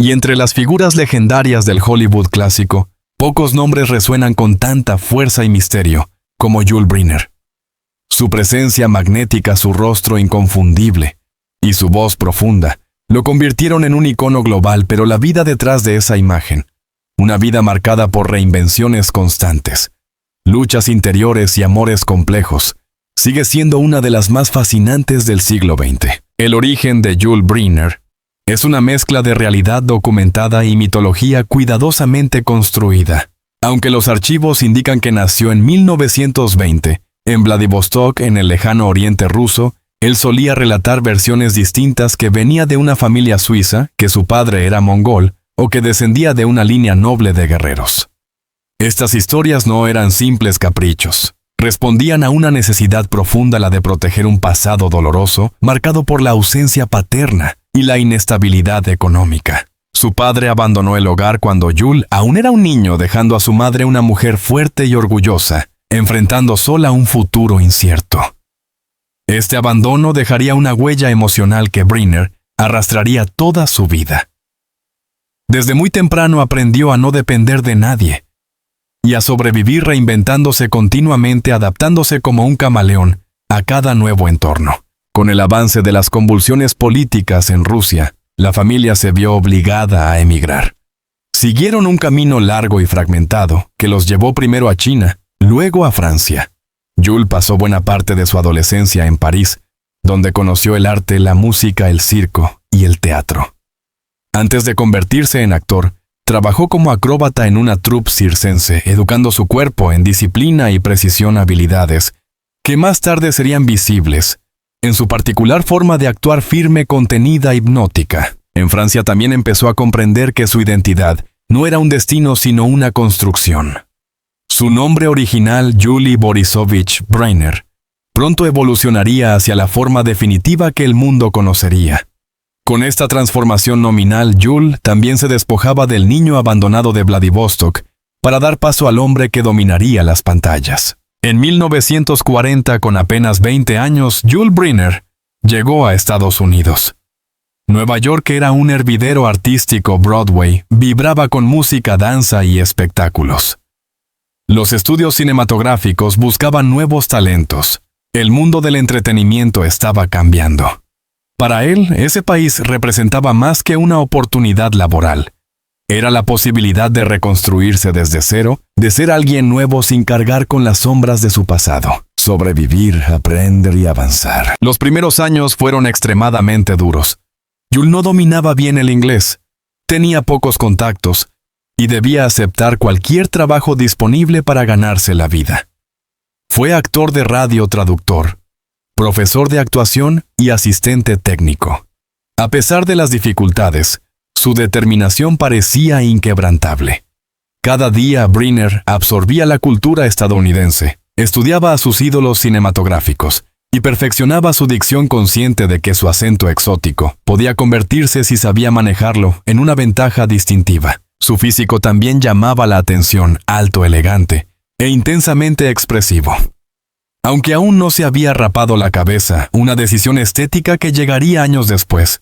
Y entre las figuras legendarias del Hollywood clásico, pocos nombres resuenan con tanta fuerza y misterio como Yul Brynner. Su presencia magnética, su rostro inconfundible y su voz profunda lo convirtieron en un icono global, pero la vida detrás de esa imagen, una vida marcada por reinvenciones constantes, luchas interiores y amores complejos, sigue siendo una de las más fascinantes del siglo XX. El origen de Yul Brynner es una mezcla de realidad documentada y mitología cuidadosamente construida. Aunque los archivos indican que nació en 1920, en Vladivostok, en el lejano oriente ruso, él solía relatar versiones distintas que venía de una familia suiza, que su padre era mongol, o que descendía de una línea noble de guerreros. Estas historias no eran simples caprichos. Respondían a una necesidad profunda, la de proteger un pasado doloroso, marcado por la ausencia paterna y la inestabilidad económica. Su padre abandonó el hogar cuando Yul aún era un niño, dejando a su madre una mujer fuerte y orgullosa, enfrentando sola un futuro incierto. Este abandono dejaría una huella emocional que Brynner arrastraría toda su vida. Desde muy temprano aprendió a no depender de nadie y a sobrevivir reinventándose continuamente, adaptándose como un camaleón a cada nuevo entorno. Con el avance de las convulsiones políticas en Rusia, la familia se vio obligada a emigrar. Siguieron un camino largo y fragmentado que los llevó primero a China, luego a Francia. Yul pasó buena parte de su adolescencia en París, donde conoció el arte, la música, el circo y el teatro. Antes de convertirse en actor, trabajó como acróbata en una troupe circense, educando su cuerpo en disciplina y precisión, habilidades que más tarde serían visibles en su particular forma de actuar firme, contenida, hipnótica. En Francia también empezó a comprender que su identidad no era un destino sino una construcción. Su nombre original, Yuli Borisovich Brynner, pronto evolucionaría hacia la forma definitiva que el mundo conocería. Con esta transformación nominal, Yul también se despojaba del niño abandonado de Vladivostok para dar paso al hombre que dominaría las pantallas. En 1940, con apenas 20 años, Yul Brynner llegó a Estados Unidos. Nueva York era un hervidero artístico. Broadway vibraba con música, danza y espectáculos. Los estudios cinematográficos buscaban nuevos talentos. El mundo del entretenimiento estaba cambiando. Para él, ese país representaba más que una oportunidad laboral. Era la posibilidad de reconstruirse desde cero, de ser alguien nuevo sin cargar con las sombras de su pasado. Sobrevivir, aprender y avanzar. Los primeros años fueron extremadamente duros. Yul no dominaba bien el inglés, tenía pocos contactos y debía aceptar cualquier trabajo disponible para ganarse la vida. Fue actor de radio, traductor, profesor de actuación y asistente técnico. A pesar de las dificultades, su determinación parecía inquebrantable. Cada día Brynner absorbía la cultura estadounidense, estudiaba a sus ídolos cinematográficos y perfeccionaba su dicción, consciente de que su acento exótico podía convertirse, si sabía manejarlo, en una ventaja distintiva. Su físico también llamaba la atención, alto, elegante e intensamente expresivo. Aunque aún no se había rapado la cabeza, una decisión estética que llegaría años después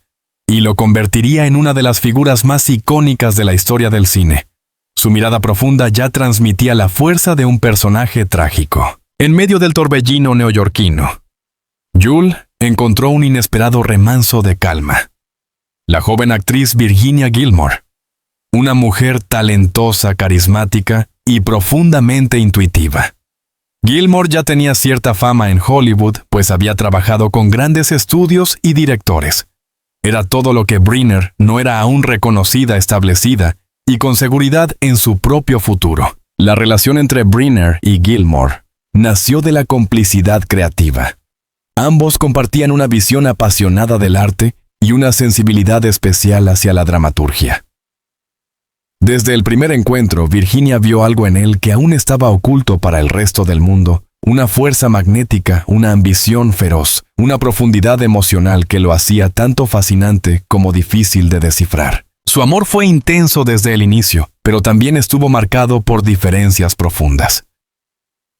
y lo convertiría en una de las figuras más icónicas de la historia del cine. Su mirada profunda ya transmitía la fuerza de un personaje trágico. En medio del torbellino neoyorquino, Yul encontró un inesperado remanso de calma. La joven actriz Virginia Gilmore, una mujer talentosa, carismática y profundamente intuitiva. Gilmore ya tenía cierta fama en Hollywood, pues había trabajado con grandes estudios y directores. Era todo lo que Brynner no era aún: reconocida, establecida y con seguridad en su propio futuro. La relación entre Brynner y Gilmore nació de la complicidad creativa. Ambos compartían una visión apasionada del arte y una sensibilidad especial hacia la dramaturgia. Desde el primer encuentro, Virginia vio algo en él que aún estaba oculto para el resto del mundo: una fuerza magnética, una ambición feroz, una profundidad emocional que lo hacía tanto fascinante como difícil de descifrar. Su amor fue intenso desde el inicio, pero también estuvo marcado por diferencias profundas.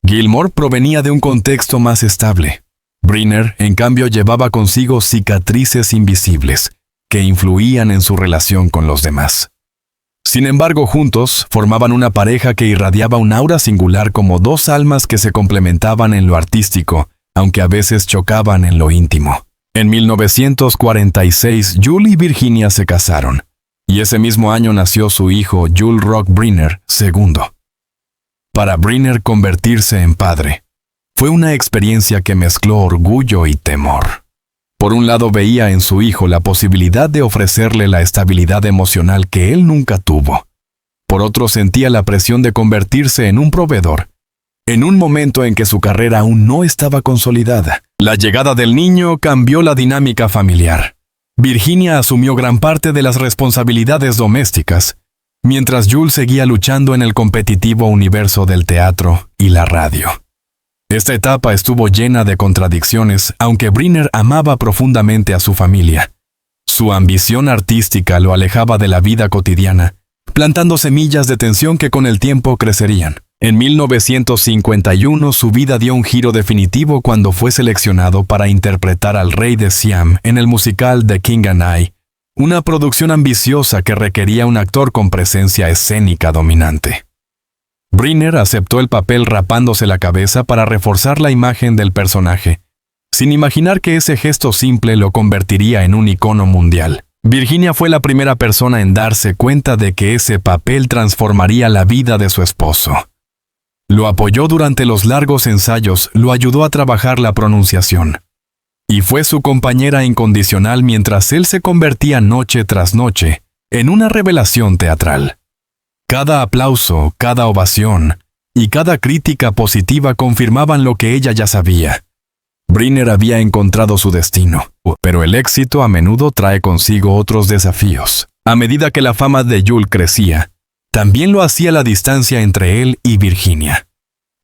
Gilmore provenía de un contexto más estable. Brynner, en cambio, llevaba consigo cicatrices invisibles que influían en su relación con los demás. Sin embargo, juntos formaban una pareja que irradiaba un aura singular, como dos almas que se complementaban en lo artístico, aunque a veces chocaban en lo íntimo. En 1946, Jules y Virginia se casaron, y ese mismo año nació su hijo Jules Roch Brenner II. Para Brenner, convertirse en padre fue una experiencia que mezcló orgullo y temor. Por un lado, veía en su hijo la posibilidad de ofrecerle la estabilidad emocional que él nunca tuvo. Por otro, sentía la presión de convertirse en un proveedor, en un momento en que su carrera aún no estaba consolidada. La llegada del niño cambió la dinámica familiar. Virginia asumió gran parte de las responsabilidades domésticas, mientras Jules seguía luchando en el competitivo universo del teatro y la radio. Esta etapa estuvo llena de contradicciones, aunque Brenner amaba profundamente a su familia. Su ambición artística lo alejaba de la vida cotidiana, plantando semillas de tensión que con el tiempo crecerían. En 1951 su vida dio un giro definitivo cuando fue seleccionado para interpretar al rey de Siam en el musical The King and I, una producción ambiciosa que requería un actor con presencia escénica dominante. Brenner aceptó el papel rapándose la cabeza para reforzar la imagen del personaje, sin imaginar que ese gesto simple lo convertiría en un icono mundial. Virginia fue la primera persona en darse cuenta de que ese papel transformaría la vida de su esposo. Lo apoyó durante los largos ensayos, lo ayudó a trabajar la pronunciación. Y fue su compañera incondicional mientras él se convertía noche tras noche en una revelación teatral. Cada aplauso, cada ovación y cada crítica positiva confirmaban lo que ella ya sabía. Brenner había encontrado su destino, pero el éxito a menudo trae consigo otros desafíos. A medida que la fama de Jules crecía, también lo hacía la distancia entre él y Virginia.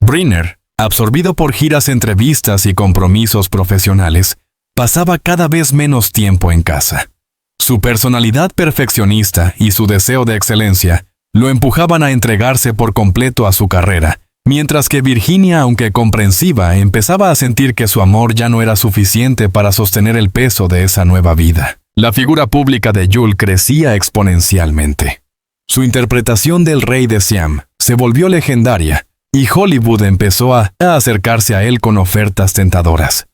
Brenner, absorbido por giras, entrevistas y compromisos profesionales, pasaba cada vez menos tiempo en casa. Su personalidad perfeccionista y su deseo de excelencia lo empujaban a entregarse por completo a su carrera, mientras que Virginia, aunque comprensiva, empezaba a sentir que su amor ya no era suficiente para sostener el peso de esa nueva vida. La figura pública de Jules crecía exponencialmente. Su interpretación del rey de Siam se volvió legendaria, y Hollywood empezó a acercarse a él con ofertas tentadoras.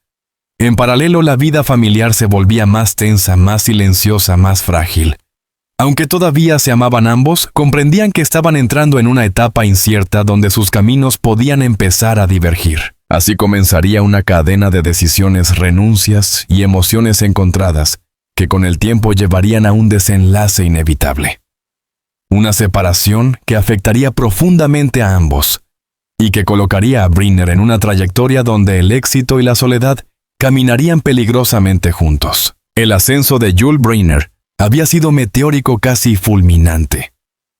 En paralelo, la vida familiar se volvía más tensa, más silenciosa, más frágil. Aunque todavía se amaban ambos, comprendían que estaban entrando en una etapa incierta donde sus caminos podían empezar a divergir. Así comenzaría una cadena de decisiones, renuncias y emociones encontradas que con el tiempo llevarían a un desenlace inevitable. Una separación que afectaría profundamente a ambos y que colocaría a Brenner en una trayectoria donde el éxito y la soledad caminarían peligrosamente juntos. El ascenso de Jules Brenner había sido meteórico, casi fulminante.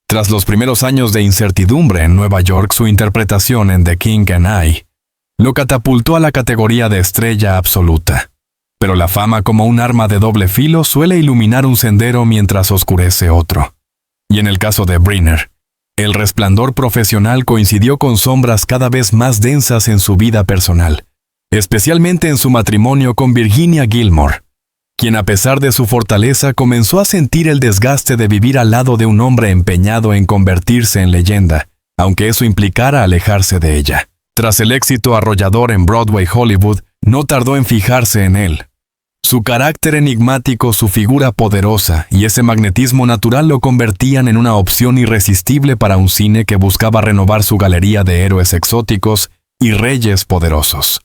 Tras los primeros años de incertidumbre en Nueva York, su interpretación en The King and I lo catapultó a la categoría de estrella absoluta. Pero la fama, como un arma de doble filo, suele iluminar un sendero mientras oscurece otro. Y en el caso de Brenner, el resplandor profesional coincidió con sombras cada vez más densas en su vida personal, especialmente en su matrimonio con Virginia Gilmore, quien a pesar de su fortaleza comenzó a sentir el desgaste de vivir al lado de un hombre empeñado en convertirse en leyenda, aunque eso implicara alejarse de ella. Tras el éxito arrollador en Broadway, Hollywood no tardó en fijarse en él. Su carácter enigmático, su figura poderosa y ese magnetismo natural lo convertían en una opción irresistible para un cine que buscaba renovar su galería de héroes exóticos y reyes poderosos.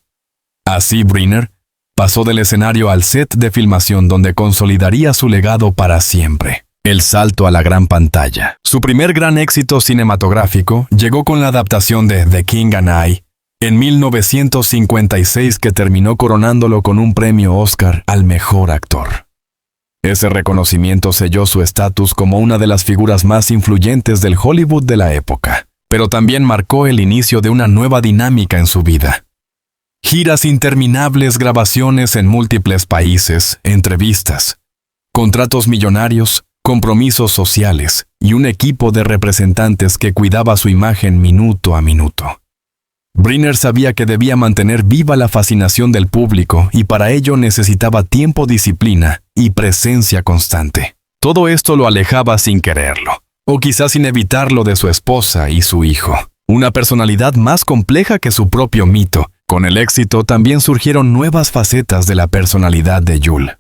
Así Brenner pasó del escenario al set de filmación, donde consolidaría su legado para siempre. El salto a la gran pantalla. Su primer gran éxito cinematográfico llegó con la adaptación de The King and I en 1956, que terminó coronándolo con un premio Oscar al mejor actor. Ese reconocimiento selló su estatus como una de las figuras más influyentes del Hollywood de la época, pero también marcó el inicio de una nueva dinámica en su vida. Giras interminables, grabaciones en múltiples países, entrevistas, contratos millonarios, compromisos sociales y un equipo de representantes que cuidaba su imagen minuto a minuto. Brenner sabía que debía mantener viva la fascinación del público y para ello necesitaba tiempo, disciplina y presencia constante. Todo esto lo alejaba sin quererlo, o quizás sin evitarlo, de su esposa y su hijo. Una personalidad más compleja que su propio mito. Con el éxito también surgieron nuevas facetas de la personalidad de Jules.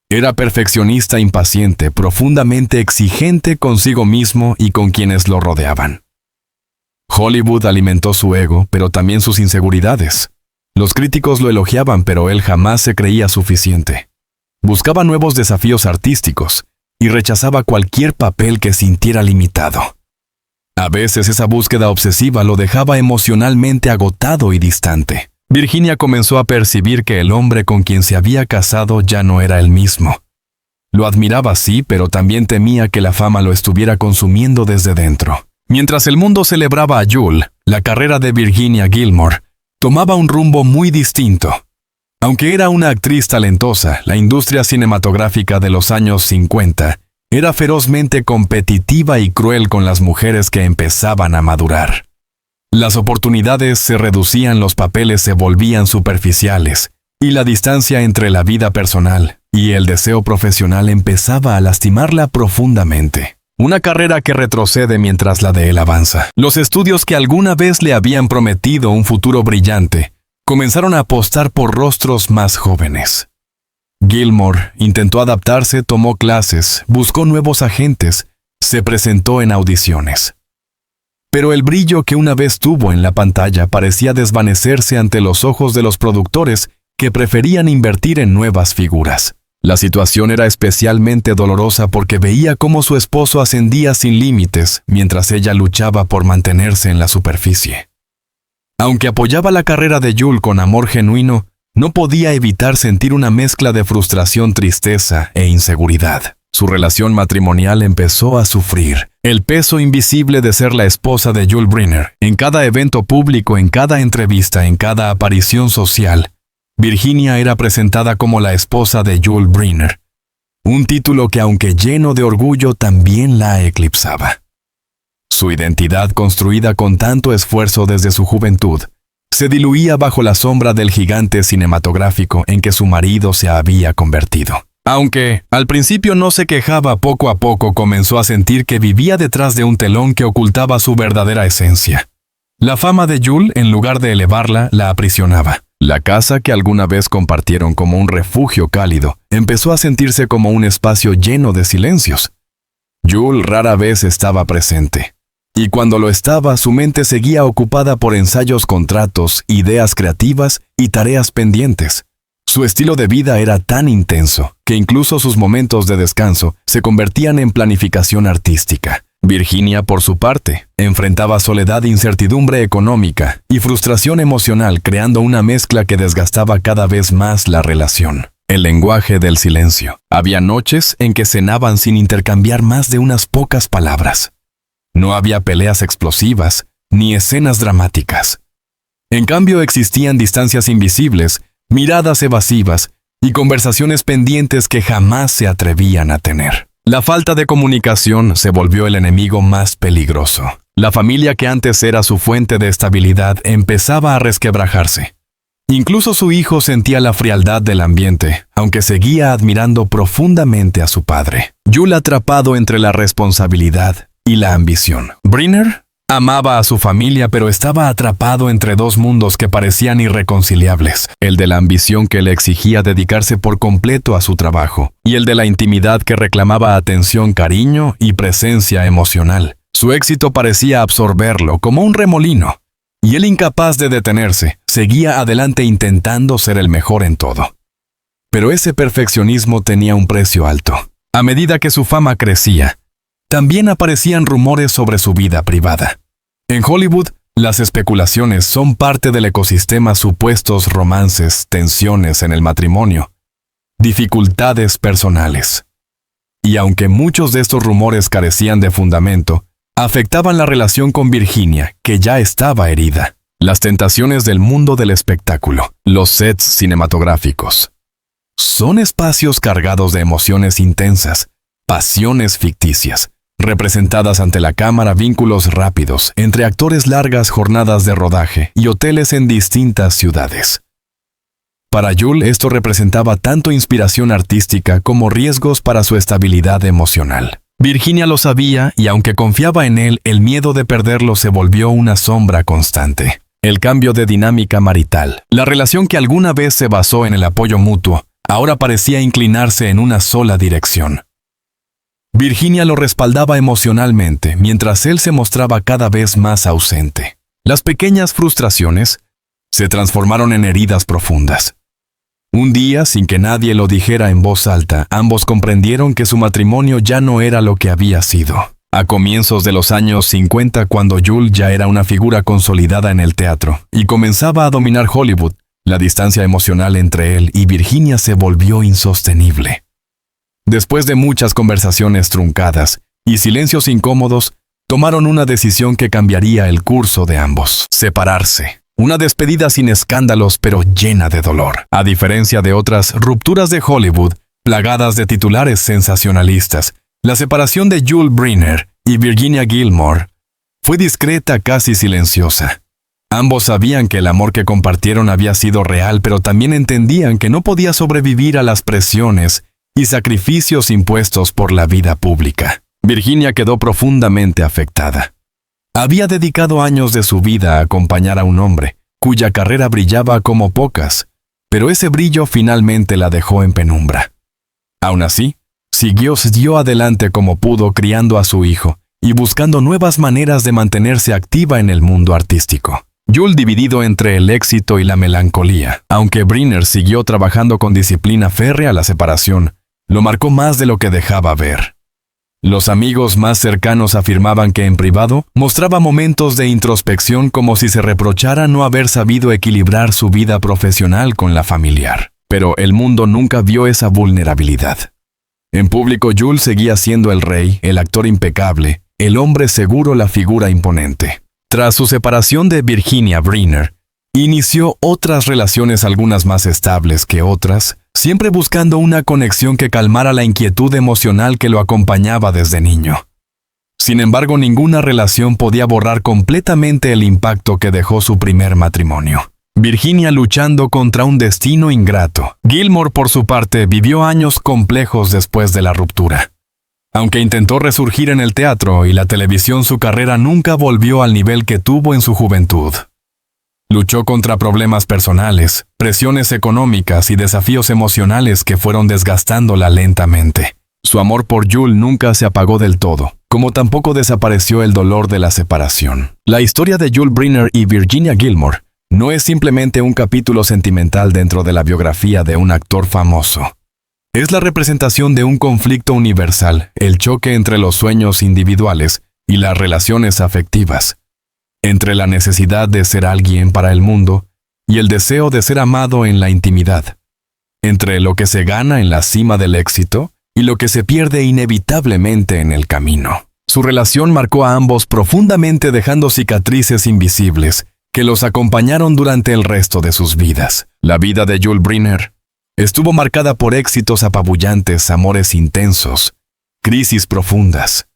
Era perfeccionista impaciente, profundamente exigente consigo mismo y con quienes lo rodeaban. Hollywood alimentó su ego, pero también sus inseguridades. Los críticos lo elogiaban, pero él jamás se creía suficiente. Buscaba nuevos desafíos artísticos y rechazaba cualquier papel que sintiera limitado. A veces esa búsqueda obsesiva lo dejaba emocionalmente agotado y distante. Virginia comenzó a percibir que el hombre con quien se había casado ya no era el mismo. Lo admiraba, sí, pero también temía que la fama lo estuviera consumiendo desde dentro. Mientras el mundo celebraba a Jules, la carrera de Virginia Gilmore tomaba un rumbo muy distinto. Aunque era una actriz talentosa, la industria cinematográfica de los años 50 era ferozmente competitiva y cruel con las mujeres que empezaban a madurar. Las oportunidades se reducían, los papeles se volvían superficiales, y la distancia entre la vida personal y el deseo profesional empezaba a lastimarla profundamente. Una carrera que retrocede mientras la de él avanza. Los estudios que alguna vez le habían prometido un futuro brillante comenzaron a apostar por rostros más jóvenes. Gilmore intentó adaptarse, tomó clases, buscó nuevos agentes, se presentó en audiciones. Pero el brillo que una vez tuvo en la pantalla parecía desvanecerse ante los ojos de los productores que preferían invertir en nuevas figuras. La situación era especialmente dolorosa porque veía cómo su esposo ascendía sin límites mientras ella luchaba por mantenerse en la superficie. Aunque apoyaba la carrera de Jules con amor genuino, no podía evitar sentir una mezcla de frustración, tristeza e inseguridad. Su relación matrimonial empezó a sufrir. El peso invisible de ser la esposa de Jules Briner, en cada evento público, en cada entrevista, en cada aparición social, Virginia era presentada como la esposa de Jules Briner, un título que, aunque lleno de orgullo, también la eclipsaba. Su identidad, construida con tanto esfuerzo desde su juventud, se diluía bajo la sombra del gigante cinematográfico en que su marido se había convertido. Aunque al principio no se quejaba, poco a poco comenzó a sentir que vivía detrás de un telón que ocultaba su verdadera esencia. La fama de Jules, en lugar de elevarla, la aprisionaba. La casa que alguna vez compartieron como un refugio cálido, empezó a sentirse como un espacio lleno de silencios. Jules rara vez estaba presente. Y cuando lo estaba, su mente seguía ocupada por ensayos, contratos, ideas creativas y tareas pendientes. Su estilo de vida era tan intenso que incluso sus momentos de descanso se convertían en planificación artística. Virginia, por su parte, enfrentaba soledad, incertidumbre económica y frustración emocional, creando una mezcla que desgastaba cada vez más la relación. El lenguaje del silencio. Había noches en que cenaban sin intercambiar más de unas pocas palabras. No había peleas explosivas ni escenas dramáticas. En cambio, existían distancias invisibles, miradas evasivas y conversaciones pendientes que jamás se atrevían a tener. La falta de comunicación se volvió el enemigo más peligroso. La familia que antes era su fuente de estabilidad empezaba a resquebrajarse. Incluso su hijo sentía la frialdad del ambiente, aunque seguía admirando profundamente a su padre. Jules, atrapado entre la responsabilidad y la ambición. Briner amaba a su familia, pero estaba atrapado entre dos mundos que parecían irreconciliables, el de la ambición que le exigía dedicarse por completo a su trabajo, y el de la intimidad que reclamaba atención, cariño y presencia emocional. Su éxito parecía absorberlo como un remolino, y él, incapaz de detenerse, seguía adelante intentando ser el mejor en todo. Pero ese perfeccionismo tenía un precio alto. A medida que su fama crecía, también aparecían rumores sobre su vida privada. En Hollywood, las especulaciones son parte del ecosistema. Supuestos romances, tensiones en el matrimonio, dificultades personales. Y aunque muchos de estos rumores carecían de fundamento, afectaban la relación con Virginia, que ya estaba herida. Las tentaciones del mundo del espectáculo, los sets cinematográficos, son espacios cargados de emociones intensas, pasiones ficticias, representadas ante la cámara, vínculos rápidos entre actores, largas jornadas de rodaje y hoteles en distintas ciudades. Para Jules esto representaba tanto inspiración artística como riesgos para su estabilidad emocional. Virginia lo sabía y aunque confiaba en él, el miedo de perderlo se volvió una sombra constante. El cambio de dinámica marital. La relación que alguna vez se basó en el apoyo mutuo, ahora parecía inclinarse en una sola dirección. Virginia lo respaldaba emocionalmente, mientras él se mostraba cada vez más ausente. Las pequeñas frustraciones se transformaron en heridas profundas. Un día, sin que nadie lo dijera en voz alta, ambos comprendieron que su matrimonio ya no era lo que había sido. A comienzos de los años 50, cuando Jules ya era una figura consolidada en el teatro y comenzaba a dominar Hollywood, la distancia emocional entre él y Virginia se volvió insostenible. Después de muchas conversaciones truncadas y silencios incómodos, tomaron una decisión que cambiaría el curso de ambos: separarse. Una despedida sin escándalos, pero llena de dolor. A diferencia de otras rupturas de Hollywood, plagadas de titulares sensacionalistas, la separación de Jules Briner y Virginia Gilmore fue discreta, casi silenciosa. Ambos sabían que el amor que compartieron había sido real, pero también entendían que no podía sobrevivir a las presiones y sacrificios impuestos por la vida pública. Virginia quedó profundamente afectada. Había dedicado años de su vida a acompañar a un hombre, cuya carrera brillaba como pocas, pero ese brillo finalmente la dejó en penumbra. Aún así, siguió adelante como pudo, criando a su hijo y buscando nuevas maneras de mantenerse activa en el mundo artístico. Jules dividido entre el éxito y la melancolía. Aunque Briner siguió trabajando con disciplina férrea, la separación lo marcó más de lo que dejaba ver. Los amigos más cercanos afirmaban que en privado mostraba momentos de introspección, como si se reprochara no haber sabido equilibrar su vida profesional con la familiar. Pero el mundo nunca vio esa vulnerabilidad. En público, Jules seguía siendo el rey, el actor impecable, el hombre seguro, la figura imponente. Tras su separación de Virginia Briner, inició otras relaciones, algunas más estables que otras, siempre buscando una conexión que calmara la inquietud emocional que lo acompañaba desde niño. Sin embargo, ninguna relación podía borrar completamente el impacto que dejó su primer matrimonio. Virginia luchando contra un destino ingrato. Gilmore, por su parte, vivió años complejos después de la ruptura. Aunque intentó resurgir en el teatro y la televisión, su carrera nunca volvió al nivel que tuvo en su juventud. Luchó contra problemas personales, presiones económicas y desafíos emocionales que fueron desgastándola lentamente. Su amor por Jules nunca se apagó del todo, como tampoco desapareció el dolor de la separación. La historia de Jules Briner y Virginia Gilmore no es simplemente un capítulo sentimental dentro de la biografía de un actor famoso. Es la representación de un conflicto universal, el choque entre los sueños individuales y las relaciones afectivas, entre la necesidad de ser alguien para el mundo y el deseo de ser amado en la intimidad, entre lo que se gana en la cima del éxito y lo que se pierde inevitablemente en el camino. Su relación marcó a ambos profundamente, dejando cicatrices invisibles que los acompañaron durante el resto de sus vidas. La vida de Jules Briner estuvo marcada por éxitos apabullantes, amores intensos, crisis profundas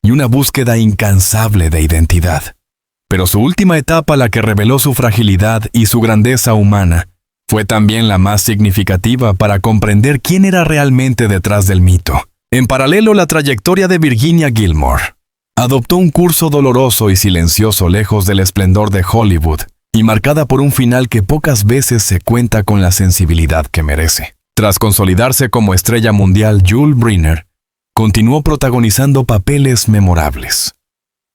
y una búsqueda incansable de identidad. Pero su última etapa, la que reveló su fragilidad y su grandeza humana, fue también la más significativa para comprender quién era realmente detrás del mito. En paralelo, la trayectoria de Virginia Gilmore adoptó un curso doloroso y silencioso, lejos del esplendor de Hollywood, y marcada por un final que pocas veces se cuenta con la sensibilidad que merece. Tras consolidarse como estrella mundial, Jules Briner continuó protagonizando papeles memorables.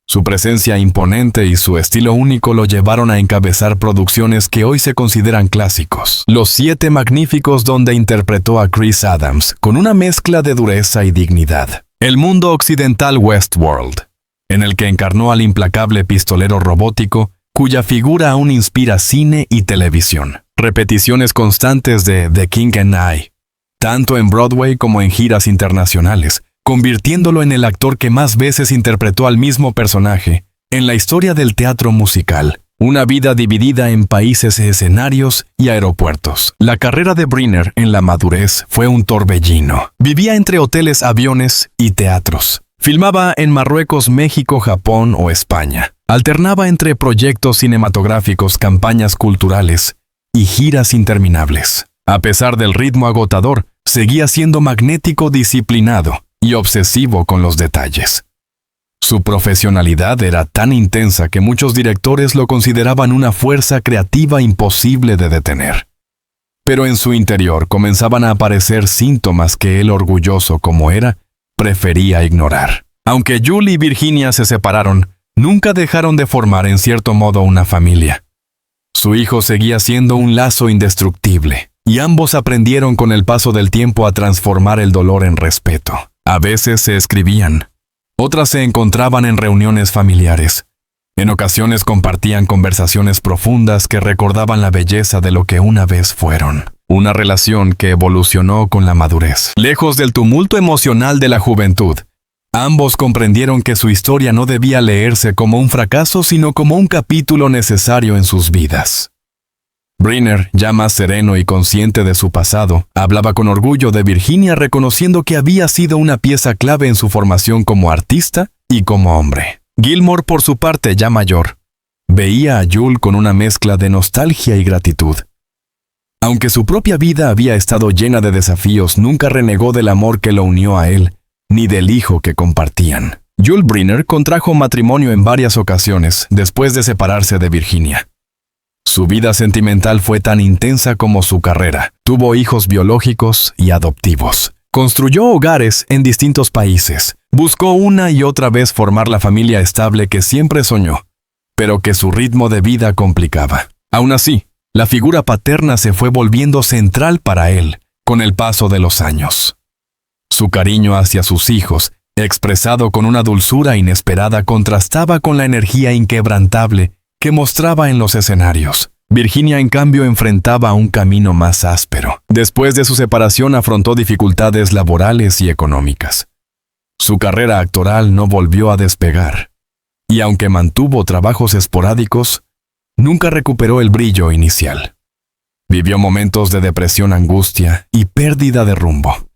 Su presencia imponente y su estilo único lo llevaron a encabezar producciones que hoy se consideran clásicos. Los Siete Magníficos, donde interpretó a Chris Adams con una mezcla de dureza y dignidad. El mundo occidental, Westworld, en el que encarnó al implacable pistolero robótico, cuya figura aún inspira cine y televisión. Repeticiones constantes de The King and I, tanto en Broadway como en giras internacionales, convirtiéndolo en el actor que más veces interpretó al mismo personaje en la historia del teatro musical. Una vida dividida en países, escenarios y aeropuertos. La carrera de Briner en la madurez fue un torbellino. Vivía entre hoteles, aviones y teatros. Filmaba en Marruecos, México, Japón o España. Alternaba entre proyectos cinematográficos, campañas culturales y giras interminables. A pesar del ritmo agotador, seguía siendo magnético, disciplinado y obsesivo con los detalles. Su profesionalidad era tan intensa que muchos directores lo consideraban una fuerza creativa imposible de detener. Pero en su interior comenzaban a aparecer síntomas que él, orgulloso como era, prefería ignorar. Aunque Jules y Virginia se separaron, nunca dejaron de formar en cierto modo una familia. Su hijo seguía siendo un lazo indestructible, y ambos aprendieron con el paso del tiempo a transformar el dolor en respeto. A veces se escribían, otras se encontraban en reuniones familiares. En ocasiones compartían conversaciones profundas que recordaban la belleza de lo que una vez fueron. Una relación que evolucionó con la madurez. Lejos del tumulto emocional de la juventud, ambos comprendieron que su historia no debía leerse como un fracaso, sino como un capítulo necesario en sus vidas. Briner, ya más sereno y consciente de su pasado, hablaba con orgullo de Virginia, reconociendo que había sido una pieza clave en su formación como artista y como hombre. Gilmore, por su parte ya mayor, veía a Jules con una mezcla de nostalgia y gratitud. Aunque su propia vida había estado llena de desafíos, nunca renegó del amor que lo unió a él, ni del hijo que compartían. Jules Briner contrajo matrimonio en varias ocasiones después de separarse de Virginia. Su vida sentimental fue tan intensa como su carrera. Tuvo hijos biológicos y adoptivos. Construyó hogares en distintos países. Buscó una y otra vez formar la familia estable que siempre soñó, pero que su ritmo de vida complicaba. Aún así, la figura paterna se fue volviendo central para él con el paso de los años. Su cariño hacia sus hijos, expresado con una dulzura inesperada, contrastaba con la energía inquebrantable que mostraba en los escenarios. Virginia, en cambio, enfrentaba un camino más áspero. Después de su separación, afrontó dificultades laborales y económicas. Su carrera actoral no volvió a despegar, y aunque mantuvo trabajos esporádicos, nunca recuperó el brillo inicial. Vivió momentos de depresión, angustia y pérdida de rumbo.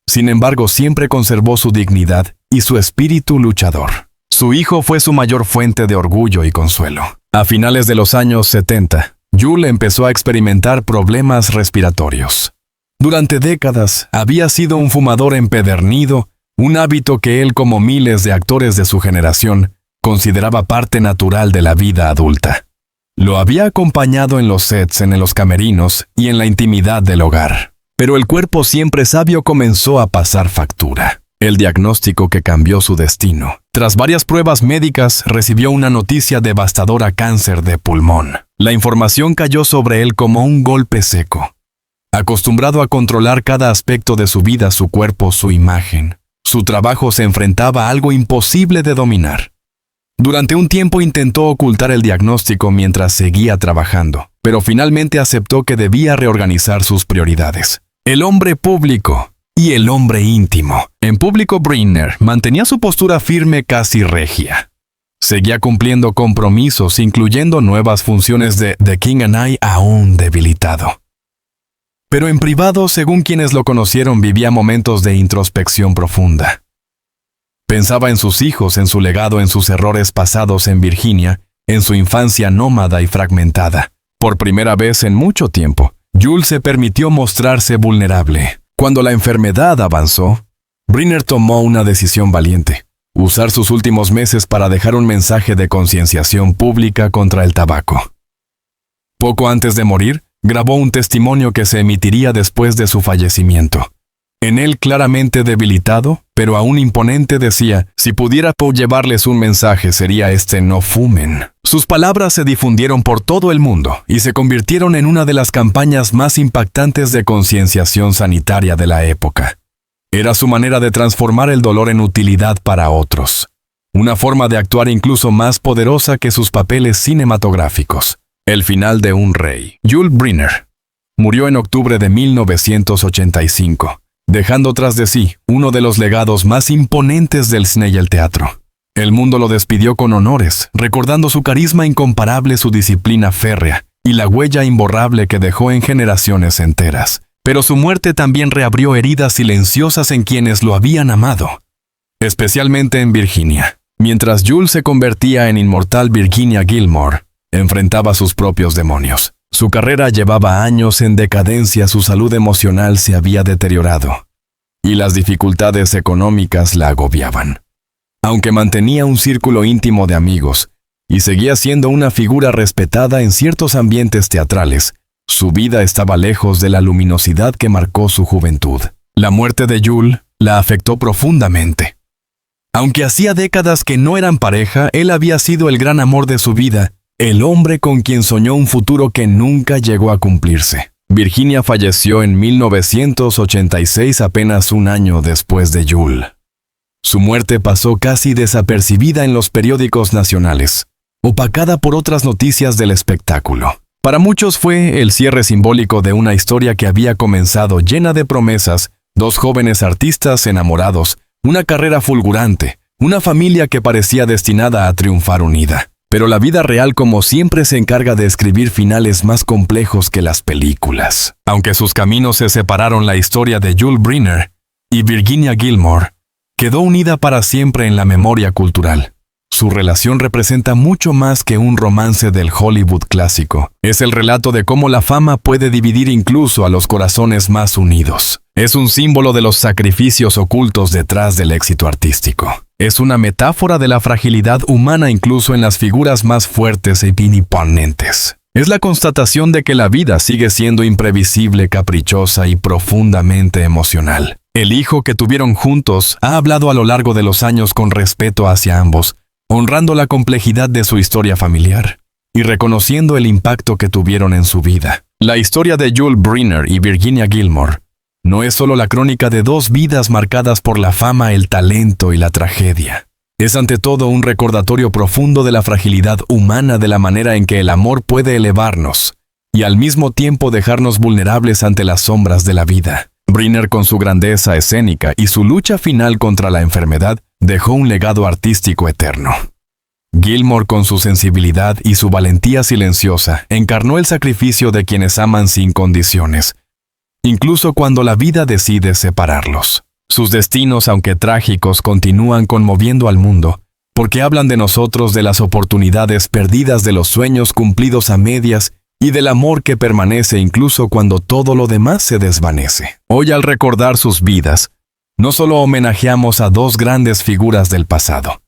Sin embargo, siempre conservó su dignidad y su espíritu luchador. Su hijo fue su mayor fuente de orgullo y consuelo. A finales de los años 70, Jules empezó a experimentar problemas respiratorios. Durante décadas había sido un fumador empedernido, un hábito que él, como miles de actores de su generación, consideraba parte natural de la vida adulta. Lo había acompañado en los sets, en los camerinos y en la intimidad del hogar. Pero el cuerpo siempre sabio comenzó a pasar factura. El diagnóstico que cambió su destino. Tras varias pruebas médicas, recibió una noticia devastadora: cáncer de pulmón. La información cayó sobre él como un golpe seco. Acostumbrado a controlar cada aspecto de su vida, su cuerpo, su imagen, su trabajo, se enfrentaba a algo imposible de dominar. Durante un tiempo intentó ocultar el diagnóstico mientras seguía trabajando, pero finalmente aceptó que debía reorganizar sus prioridades. El hombre público y el hombre íntimo. En público, Briner mantenía su postura firme, casi regia. Seguía cumpliendo compromisos, incluyendo nuevas funciones de The King and I, aún debilitado. Pero en privado, según quienes lo conocieron, vivía momentos de introspección profunda. Pensaba en sus hijos, en su legado, en sus errores pasados, en Virginia, en su infancia nómada y fragmentada. Por primera vez en mucho tiempo, Jules se permitió mostrarse vulnerable. Cuando la enfermedad avanzó, Briner tomó una decisión valiente: usar sus últimos meses para dejar un mensaje de concienciación pública contra el tabaco. Poco antes de morir, grabó un testimonio que se emitiría después de su fallecimiento. En él, claramente debilitado, pero aún imponente, decía: si pudiera llevarles un mensaje, sería no fumen. Sus palabras se difundieron por todo el mundo y se convirtieron en una de las campañas más impactantes de concienciación sanitaria de la época. Era su manera de transformar el dolor en utilidad para otros. Una forma de actuar incluso más poderosa que sus papeles cinematográficos. El final de un rey. Jules Briner murió en octubre de 1985. Dejando tras de sí uno de los legados más imponentes del cine y el teatro. El mundo lo despidió con honores, recordando su carisma incomparable, su disciplina férrea y la huella imborrable que dejó en generaciones enteras. Pero su muerte también reabrió heridas silenciosas en quienes lo habían amado, especialmente en Virginia. Mientras Jules se convertía en inmortal, Virginia Gilmore enfrentaba sus propios demonios. Su carrera llevaba años en decadencia, su salud emocional se había deteriorado, y las dificultades económicas la agobiaban. Aunque mantenía un círculo íntimo de amigos, y seguía siendo una figura respetada en ciertos ambientes teatrales, su vida estaba lejos de la luminosidad que marcó su juventud. La muerte de Jules la afectó profundamente. Aunque hacía décadas que no eran pareja, él había sido el gran amor de su vida, el hombre con quien soñó un futuro que nunca llegó a cumplirse. Virginia falleció en 1986, apenas un año después de Jules. Su muerte pasó casi desapercibida en los periódicos nacionales, opacada por otras noticias del espectáculo. Para muchos fue el cierre simbólico de una historia que había comenzado llena de promesas, dos jóvenes artistas enamorados, una carrera fulgurante, una familia que parecía destinada a triunfar unida. Pero la vida real, como siempre, se encarga de escribir finales más complejos que las películas. Aunque sus caminos se separaron, la historia de Jules Briner y Virginia Gilmore quedó unida para siempre en la memoria cultural. Su relación representa mucho más que un romance del Hollywood clásico. Es el relato de cómo la fama puede dividir incluso a los corazones más unidos. Es un símbolo de los sacrificios ocultos detrás del éxito artístico. Es una metáfora de la fragilidad humana incluso en las figuras más fuertes e imponentes. Es la constatación de que la vida sigue siendo imprevisible, caprichosa y profundamente emocional. El hijo que tuvieron juntos ha hablado a lo largo de los años con respeto hacia ambos, honrando la complejidad de su historia familiar y reconociendo el impacto que tuvieron en su vida. La historia de Jules Briner y Virginia Gilmore no es solo la crónica de dos vidas marcadas por la fama, el talento y la tragedia. Es ante todo un recordatorio profundo de la fragilidad humana, de la manera en que el amor puede elevarnos y al mismo tiempo dejarnos vulnerables ante las sombras de la vida. Briner, con su grandeza escénica y su lucha final contra la enfermedad, dejó un legado artístico eterno. Gilmore, con su sensibilidad y su valentía silenciosa, encarnó el sacrificio de quienes aman sin condiciones, incluso cuando la vida decide separarlos. Sus destinos, aunque trágicos, continúan conmoviendo al mundo, porque hablan de nosotros, de las oportunidades perdidas, de los sueños cumplidos a medias y del amor que permanece incluso cuando todo lo demás se desvanece. Hoy, al recordar sus vidas, no solo homenajeamos a dos grandes figuras del pasado,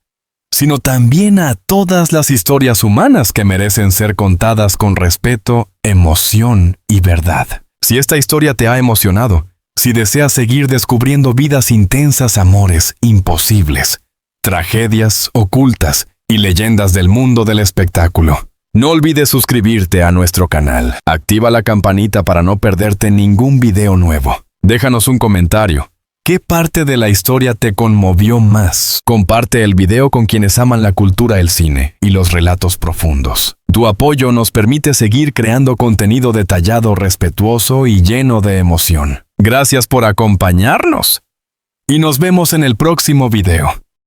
sino también a todas las historias humanas que merecen ser contadas con respeto, emoción y verdad. Si esta historia te ha emocionado, si deseas seguir descubriendo vidas intensas, amores imposibles, tragedias ocultas y leyendas del mundo del espectáculo, no olvides suscribirte a nuestro canal. Activa la campanita para no perderte ningún video nuevo. Déjanos un comentario. ¿Qué parte de la historia te conmovió más? Comparte el video con quienes aman la cultura, el cine y los relatos profundos. Tu apoyo nos permite seguir creando contenido detallado, respetuoso y lleno de emoción. Gracias por acompañarnos. Y nos vemos en el próximo video.